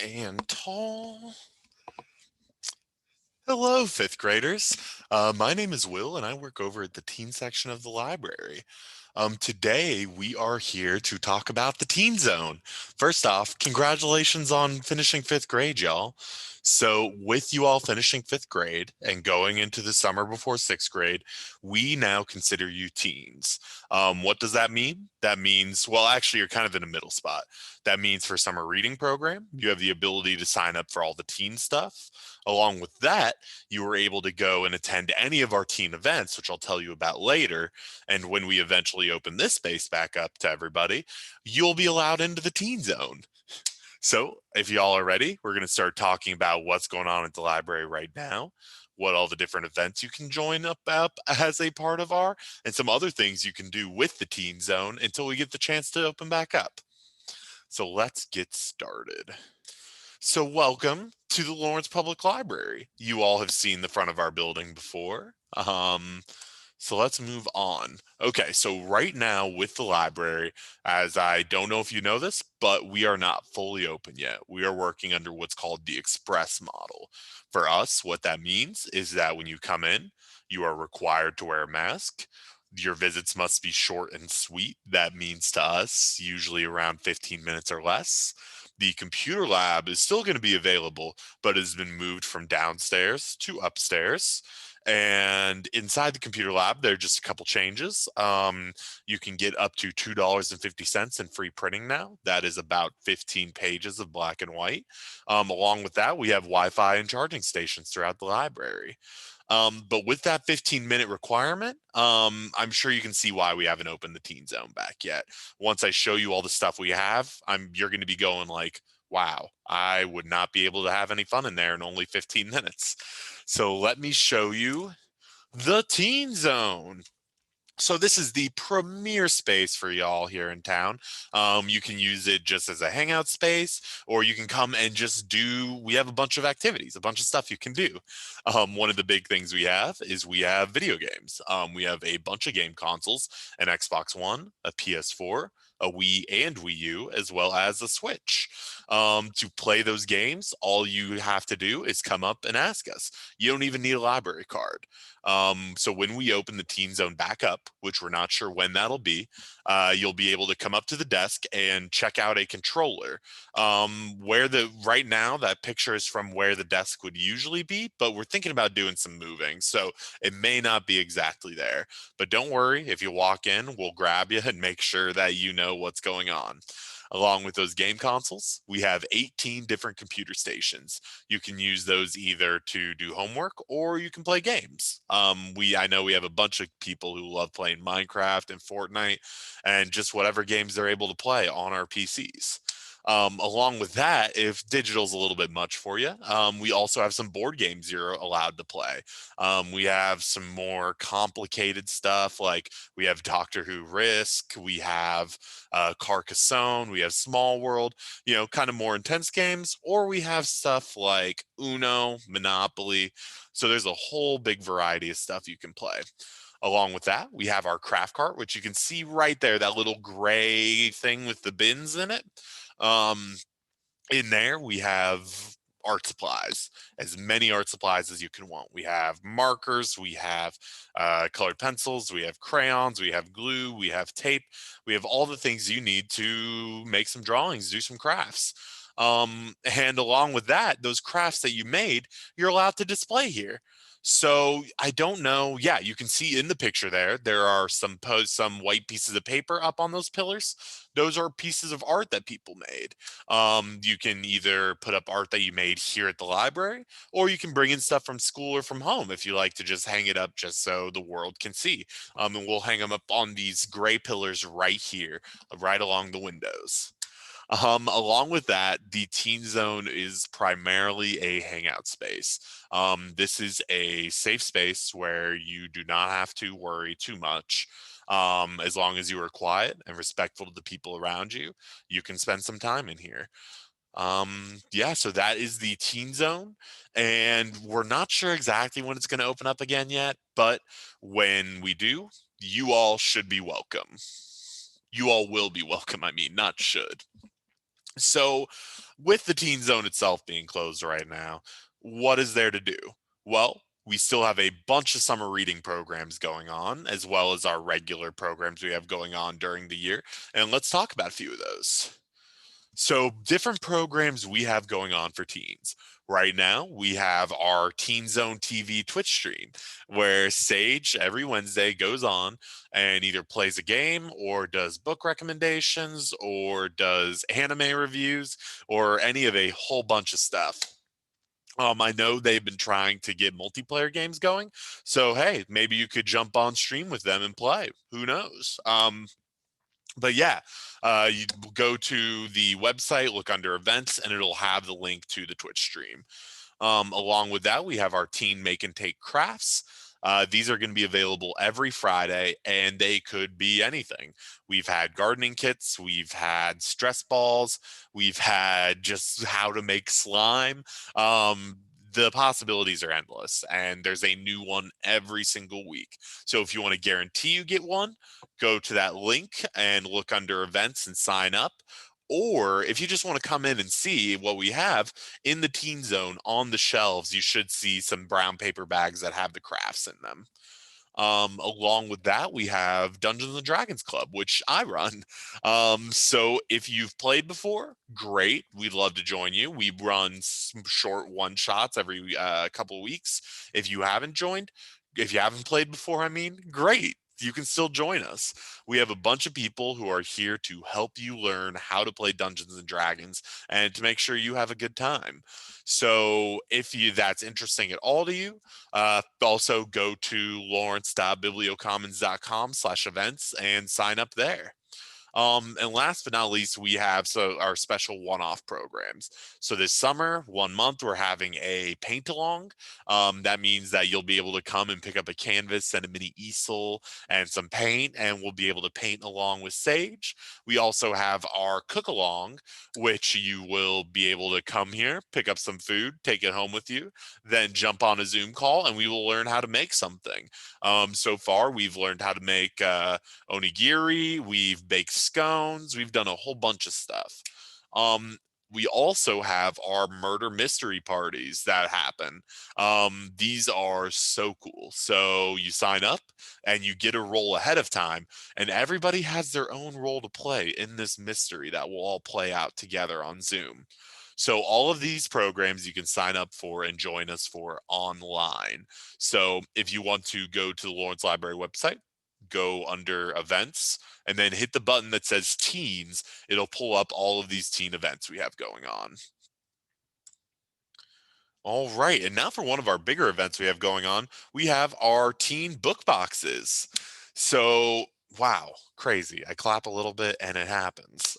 and tall. Hello, fifth graders. My name is Will, and I work over at the teen section of the library. Today, we are here to talk about the Teen Zone. First off, congratulations on finishing fifth grade, y'all. So, with you all finishing fifth grade and going into the summer before sixth grade, we now consider you teens. What does that mean? That means, well, actually, you're kind of in a middle spot. That means for summer reading program, you have the ability to sign up for all the teen stuff. Along with that, you were able to go and attend any of our teen events, which I'll tell you about later. And when we eventually open this space back up to everybody, you'll be allowed into the teen zone. So, if y'all are ready, we're going to start talking about what's going on at the library right now, what all the different events you can join up as a part of are, and some other things you can do with the teen zone until we get the chance to open back up. So, let's get started. So, welcome to the Lawrence Public Library. You all have seen the front of our building before. So let's move on. Okay, so right now with the library, as I don't know if you know this, but we are not fully open yet. We are working under what's called the express model. For us, what that means is that when you come in, you are required to wear a mask. Your visits must be short and sweet. That means to us, usually around 15 minutes or less. The computer lab is still going to be available, but has been moved from downstairs to upstairs. And inside the computer lab, there are just a couple changes. You can get up to $2.50 in free printing now. That is about 15 pages of black and white. Along with that, we have Wi-Fi and charging stations throughout the library. But with that 15-minute requirement, I'm sure you can see why we haven't opened the teen zone back yet. Once I show you all the stuff we have, you're going to be going like, wow, I would not be able to have any fun in there in only 15 minutes. So let me show you the teen zone. So this is the premier space for y'all here in town. You can use it just as a hangout space, or you can come and just we have a bunch of activities, a bunch of stuff you can do. One of the big things we have is we have video games. We have a bunch of game consoles, an Xbox One, a PS4, a Wii and Wii U, as well as a Switch. To play those games, all you have to do is come up and ask us. You don't even need a library card. So when we open the teen zone back up, which we're not sure when that'll be, you'll be able to come up to the desk and check out a controller. Right now that picture is from where the desk would usually be, but we're thinking about doing some moving, so it may not be exactly there. But don't worry, if you walk in, we'll grab you and make sure that you know what's going on. Along with those game consoles, we have 18 different computer stations. You can use those either to do homework or you can play games. I know we have a bunch of people who love playing Minecraft and Fortnite and just whatever games they're able to play on our PCs. Along with that, if digital's a little bit much for you, we also have some board games you're allowed to play. We have some more complicated stuff like we have Doctor Who Risk, we have Carcassonne, we have Small World, kind of more intense games, or we have stuff like Uno, Monopoly. So there's a whole big variety of stuff you can play. Along with that, we have our craft cart, which you can see right there, that little gray thing with the bins in it. Um, in there, we have art supplies, as many art supplies as you can want. We have markers, we have colored pencils, we have crayons, we have glue, we have tape, we have all the things you need to make some drawings, do some crafts. And along with that, those crafts that you made, you're allowed to display here. So I don't know. Yeah, you can see in the picture there are some white pieces of paper up on those pillars. Those are pieces of art that people made. You can either put up art that you made here at the library, or you can bring in stuff from school or from home if you like to just hang it up just so the world can see. And we'll hang them up on these gray pillars right here, right along the windows. Along with that, the Teen Zone is primarily a hangout space. This is a safe space where you do not have to worry too much. As long as you are quiet and respectful to the people around you, you can spend some time in here. Yeah, so that is the Teen Zone, and we're not sure exactly when it's going to open up again yet, but when we do, you all should be welcome. You all will be welcome, I mean, not should. So With the teen zone itself being closed right now, what is there to do? Well, we still have a bunch of summer reading programs going on, as well as our regular programs we have going on during the year. And let's talk about a few of those. So, different programs we have going on for teens. Right now, we have our Teen Zone TV Twitch stream where Sage every Wednesday goes on and either plays a game or does book recommendations or does anime reviews or any of a whole bunch of stuff. I know they've been trying to get multiplayer games going. So, hey, maybe you could jump on stream with them and play. Who knows? But yeah, you go to the website, look under events, and it'll have the link to the Twitch stream. Along with that, we have our Teen Make and Take crafts. These are going to be available every Friday, and they could be anything. We've had gardening kits, we've had stress balls, we've had just how to make slime. The possibilities are endless, and there's a new one every single week. So if you want to guarantee you get one, go to that link and look under events and sign up. Or if you just want to come in and see what we have in the teen zone on the shelves, you should see some brown paper bags that have the crafts in them. Along with that, we have Dungeons and Dragons Club, which I run. So if you've played before, great. We'd love to join you. We run some short one shots every couple of weeks. If you haven't joined, if you haven't played before, I mean, great. You can still join us. We have a bunch of people who are here to help you learn how to play Dungeons and Dragons and to make sure you have a good time. So if you that's interesting at all to you, also go to lawrence.bibliocommons.com/events and sign up there. And last but not least, we have our special one-off programs. So this summer, 1 month, we're having a paint along. That means that you'll be able to come and pick up a canvas and a mini easel and some paint, and we'll be able to paint along with Sage. We also have our cook along, which you will be able to come here, pick up some food, take it home with you, then jump on a Zoom call, and we will learn how to make something. So far, we've learned how to make onigiri, we've baked scones, we've done a whole bunch of stuff. Um, we also have our murder mystery parties that happen. These are so cool. So you sign up and you get a role ahead of time, and everybody has their own role to play in this mystery that will all play out together on Zoom. So all of these programs you can sign up for and join us for online. So if you want to go to the Lawrence Library website, go under events and then hit the button that says teens. It'll pull up all of these teen events we have going on. All right. And now for one of our bigger events we have going on, we have our teen book boxes. So, wow, crazy. I clap a little bit and it happens.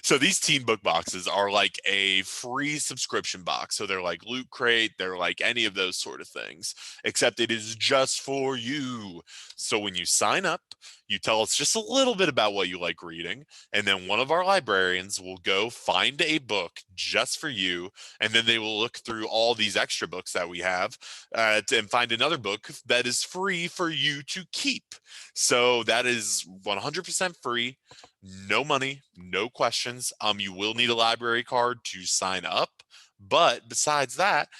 So these teen book boxes are like a free subscription box. So they're like Loot Crate, they're like any of those sort of things, except it is just for you. So when you sign up, you tell us just a little bit about what you like reading, and then one of our librarians will go find a book just for you, and then they will look through all these extra books that we have and find another book that is free for you to keep. So that is 100% free, no money, no questions. You will need a library card to sign up, but besides that,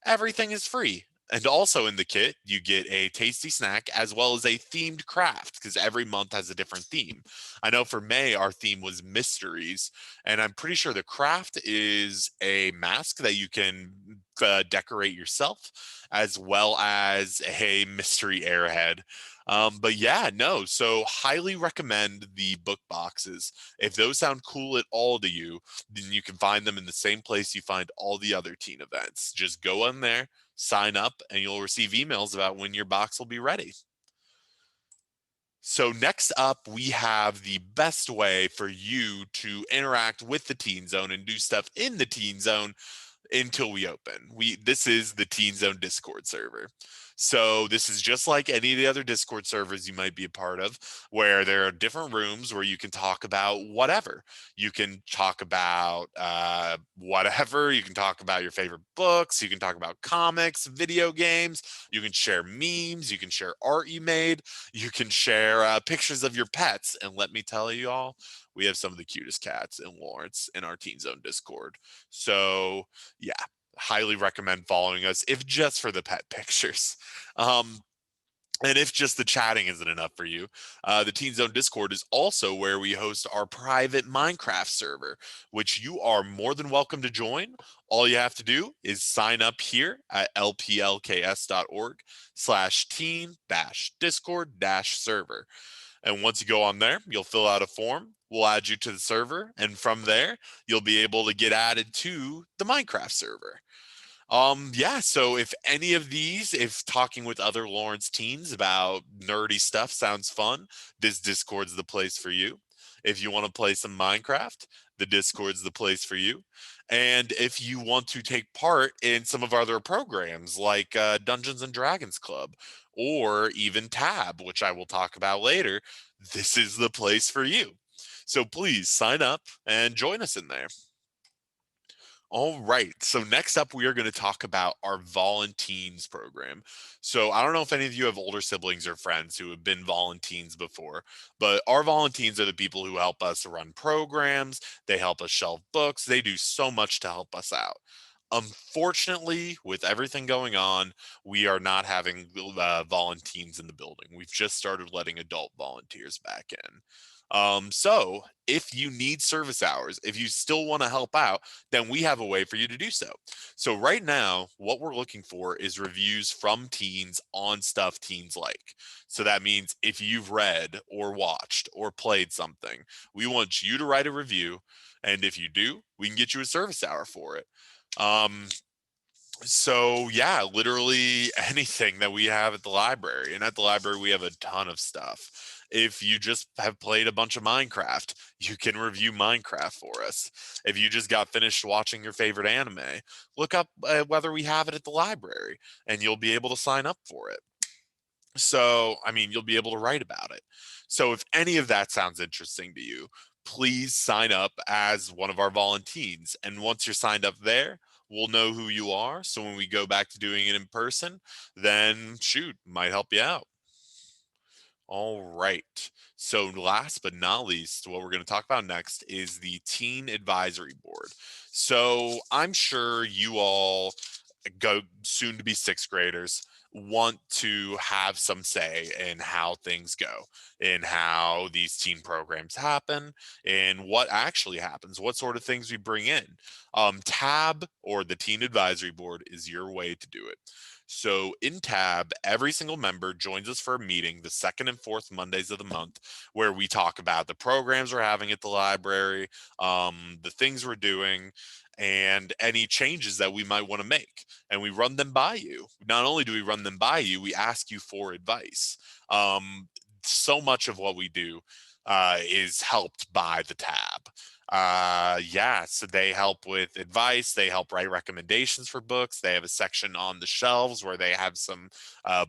everything is free. And also in the kit, you get a tasty snack as well as a themed craft because every month has a different theme. I know for May, our theme was mysteries, and I'm pretty sure the craft is a mask that you can decorate yourself, as well as a mystery airhead. But yeah, no, so highly recommend the book boxes. If those sound cool at all to you, then you can find them in the same place you find all the other teen events. Just go on there, sign up, and you'll receive emails about when your box will be ready. So next up, we have the best way for you to interact with the Teen Zone and do stuff in the Teen Zone until we open. This is the Teen Zone Discord server. So this is just like any of the other Discord servers you might be a part of, where there are different rooms where you can talk about whatever. You can talk about whatever. You can talk about your favorite books. You can talk about comics, video games. You can share memes. You can share art you made. You can share pictures of your pets. And let me tell you all, we have some of the cutest cats in Lawrence in our Teen Zone Discord. So yeah, highly recommend following us if just for the pet pictures. Um, and if just the chatting isn't enough for you, the Teen Zone Discord is also where we host our private Minecraft server, which you are more than welcome to join. All you have to do is sign up here at lplks.org/teen-discord-server. And once you go on there, you'll fill out a form. We'll add you to the server. And from there, you'll be able to get added to the Minecraft server. Yeah, so if any of these, if talking with other Lawrence teens about nerdy stuff sounds fun, this Discord's the place for you. If you want to play some Minecraft, the Discord's the place for you. And if you want to take part in some of our other programs like Dungeons and Dragons Club or even Tab, which I will talk about later, this is the place for you. So please sign up and join us in there. All right. So next up, we are going to talk about our Volunteens program. So I don't know if any of you have older siblings or friends who have been Volunteens before, but our Volunteens are the people who help us run programs. They help us shelve books. They do so much to help us out. Unfortunately, with everything going on, we are not having Volunteens in the building. We've just started letting adult volunteers back in. So if you need service hours, if you still want to help out, then we have a way for you to do so. So right now, what we're looking for is reviews from teens on stuff teens like. So that means if you've read or watched or played something, we want you to write a review. And if you do, we can get you a service hour for it. Um, so yeah, literally anything that we have at the library. And at the library, we have a ton of stuff. If you just have played a bunch of Minecraft, you can review Minecraft for us. If you just got finished watching your favorite anime, look up whether we have it at the library and you'll be able to sign up for it. So, I mean, you'll be able to write about it. So, if any of that sounds interesting to you, please sign up as one of our volunteers. And once you're signed up there, we'll know who you are. So, when we go back to doing it in person, then shoot, might help you out. All right. So, last but not least, what we're going to talk about next is the Teen Advisory Board. So, I'm sure you all go soon to be sixth graders want to have some say in how things go, in how these teen programs happen, and what actually happens, what sort of things we bring in. Tab or the Teen Advisory Board is your way to do it. So in Tab, every single member joins us for a meeting the second and fourth Mondays of the month where we talk about the programs we're having at the library, the things we're doing, and any changes that we might want to make. And we run them by you. Not only do we run them by you, we ask you for advice. So much of what we do is helped by the Tab. Yeah, so they help with advice, they help write recommendations for books, they have a section on the shelves where they have some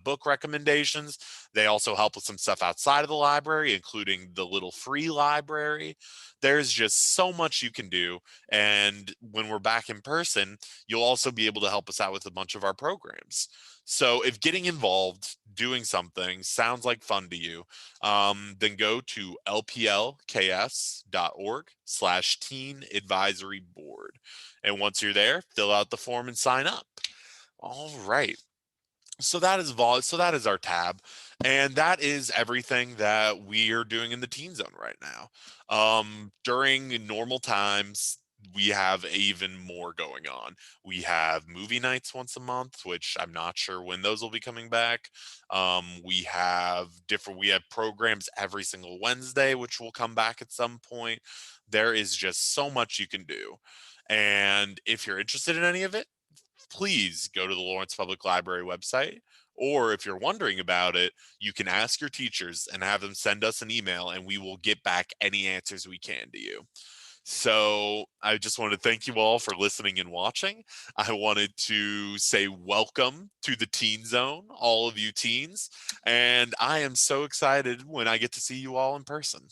book recommendations. They also help with some stuff outside of the library, including the little free library. There's just so much you can do, and when we're back in person, you'll also be able to help us out with a bunch of our programs. So if getting involved, doing something sounds like fun to you, then go to lplks.org/teen advisory board. And once you're there, fill out the form and sign up. All right. So that is our tab, and that is everything that we are doing in the teen zone right now. During normal times, we have even more going on. We have movie nights once a month, which I'm not sure when those will be coming back. We have programs every single Wednesday, which will come back at some point. There is just so much you can do. And if you're interested in any of it, please go to the Lawrence Public Library website. Or if you're wondering about it, you can ask your teachers and have them send us an email, and we will get back any answers we can to you. So I just wanted to thank you all for listening and watching. I wanted to say welcome to the Teen Zone, all of you teens. And I am so excited when I get to see you all in person.